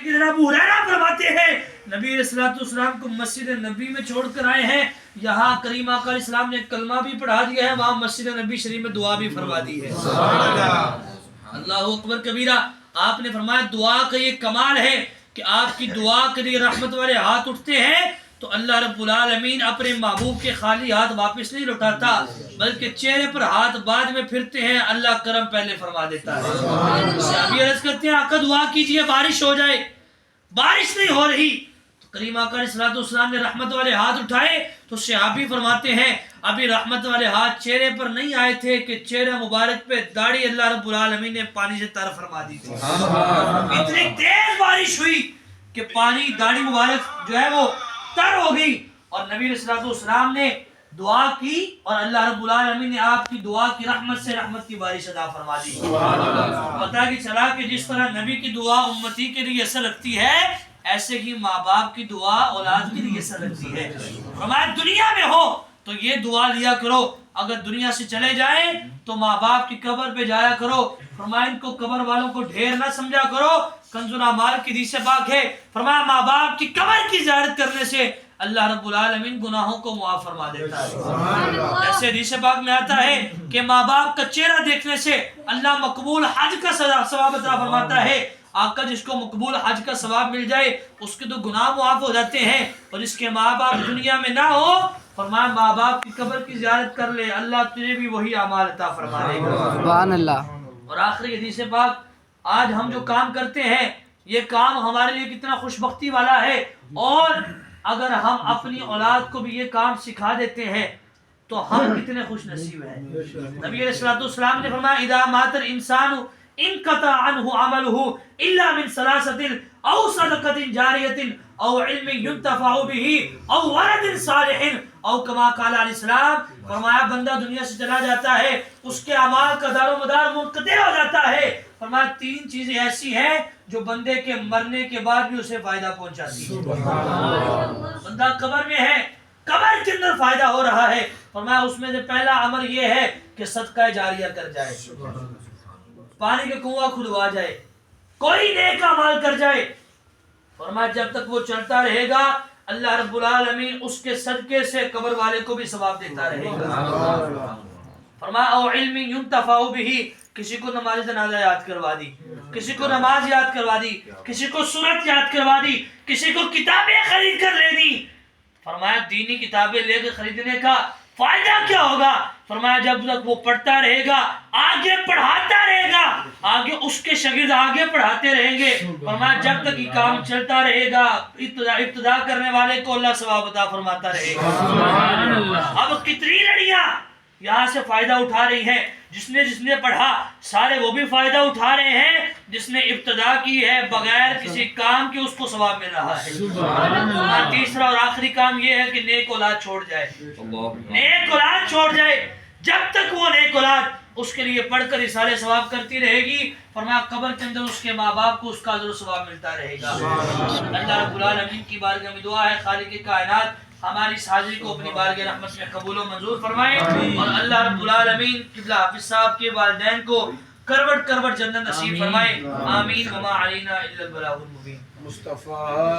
لیکن ابو ہریرہ فرماتے ہیں نبی علیہ الصلوۃ والسلام کو مسجد نبی میں چھوڑ کر آئے ہیں، یہاں کریم آقا علیہ السلام نے کلمہ بھی پڑھا دیا ہے، وہاں مسجد نبی شریف میں دعا بھی فرما دی ہے۔ اللہ اکبر کبیرہ۔ آپ نے فرمایا دعا کا یہ کمال ہے کہ آپ کی دعا کے لیے رحمت والے ہاتھ اٹھتے ہیں تو اللہ رب العالمین اپنے محبوب کے خالی ہاتھ واپس نہیں لوٹاتا، بلکہ چہرے پر ہاتھ بعد میں پھرتے ہیں، اللہ کرم پہلے فرما دیتا ہے۔ صحابی عرض کرتے ہیں آقا دعا کیجئے بارش ہو جائے، بارش نہیں ہو رہی۔ تو کریم آقا علیہ الصلوۃ والسلام نے رحمت والے ہاتھ اٹھائے تو صحابی فرماتے ہیں ابھی رحمت والے ہاتھ چہرے پر نہیں آئے تھے کہ چہرے مبارک پہ داڑھی اللہ رب العالمین نے پانی سے تر فرما دی تھی۔ اتنی تیز بارش ہوئی کہ پانی داڑھی مبارک جو ہے وہ تر ہو گئی، اور نبی علیہ الصلوۃ والسلام نے دعا کی اور اللہ رب العالمین نے آپ کی دعا کی رحمت سے رحمت کی بارش عطا فرما دی۔ پتہ کہ چلا کہ جس طرح نبی کی دعا امتی کے لیے اثر رکھتی ہے، ایسے ہی ماں باپ کی دعا اولاد کے لیے اثر رکھتی ہے۔ فرمایا دنیا میں ہو تو یہ دعا لیا کرو، اگر دنیا سے چلے جائیں تو ماں باپ کی قبر پہ جایا کرو۔ فرمایا ان کو قبر والوں کو ڈھیر نہ سمجھا کرو، کنز الاعمال کی حدیث پاک ہے، فرمایا ماں باپ کی قبر کی زیارت کرنے سے اللہ رب العالمین گناہوں کو معاف فرما دیتا ہے۔ ایسے حدیث پاک میں آتا ہے کہ ماں باپ کا چہرہ دیکھنے سے اللہ مقبول حج کا ثواب عطا فرماتا ہے۔ آقا جس کو مقبول حج کا ثواب مل جائے اس کے تو گناہ معاف ہو جاتے ہیں، اور جس کے ماں باپ دنیا میں نہ ہو فرمایا ماں باپ کی قبر کی زیارت کر لے، اللہ تجھے بھی وہی اعمال عطا فرما دے گا۔ سبحان اللہ۔ اور آخری حدیث پاک، آج ہم جو کام کرتے ہیں یہ کام ہمارے لیے کتنا خوش بختی والا ہے، اور اگر ہم اپنی اولاد کو بھی یہ کام سکھا دیتے ہیں تو ہم کتنے خوش نصیب ہیں۔ نبی علیہ الصلوۃ والسلام نے فرمایا اذا مات الانسان انقطع عنه عمله الا من ثلاثه او صدقه جاريه او علم ينتفع به او ولد صالح او كما قال علیہ السلام۔ فرمایا بندہ دنیا سے چلا جاتا ہے، اس کے اعمال کا دار و مدار منقطع ہو جاتا ہے۔ فرمایا تین چیزیں ایسی ہیں جو بندے کے مرنے کے بعد بھی اسے فائدہ پہنچاتی ہیں۔ بندہ قبر میں ہے، قبر کے اندر فائدہ ہو رہا ہے، فرمایا اس میں سے پہلا عمل یہ ہے کہ صدقہ جاریہ کر جائے، پانی کے کنواں کھدوا جائے، کوئی نیک اعمال کر جائے۔ فرمایا جب تک وہ چلتا رہے گا اللہ رب العالمین اس کے صدقے سے قبر والے کو بھی ثواب دیتا رہے گا۔ فرمایا او علم ينتفع به، کسی کو نماز جنازہ یاد کروا دی، کسی کو نماز یاد کروا دی، کسی کو سورت یاد کروا دی، کسی کو کتابیں خرید کر لے دی۔ فرمایا دینی کتابیں لے کر خریدنے کا فائدہ کیا ہوگا؟ فرمایا جب تک وہ پڑھتا رہے گا، آگے پڑھاتا رہے گا، آگے اس کے شاگرد آگے پڑھاتے رہیں گے۔ فرمایا جب تک یہ کام چلتا رہے گا ابتدا کرنے والے کو اللہ ثواب عطا فرماتا رہے گا۔ اب کتنی لڑیاں یہاں سے فائدہ اٹھا رہی ہیں، جس نے پڑھا سارے وہ بھی فائدہ اٹھا رہے ہیں، جس نے ابتدا کی ہے بغیر کسی کام کے اس کو ثواب مل رہا ہے۔ تیسرا اور آخری کام یہ ہے کہ نیک اولاد چھوڑ جائے، نیک اولاد چھوڑ جائے، جب تک وہ نیک اولاد اس کے لیے پڑھ کر اثارے ثواب کرتی رہے گی، فرمایا قبر کے اندر اس کے ماں باپ کو اس کا اجر و ثواب ملتا رہے گا۔ اللہ رب العالمین کی بارگاہ میں دعا ہے خالق کائنات ہماری اس حاضری کو اپنی بارگاہ رحمت میں قبول و منظور فرمائے، اور اللہ رب العالمین قبلہ حافظ صاحب کے والدین کو کروٹ کروٹ جنت نصیب فرمائے، آمین۔ وما علینا الا البلاغ المبین۔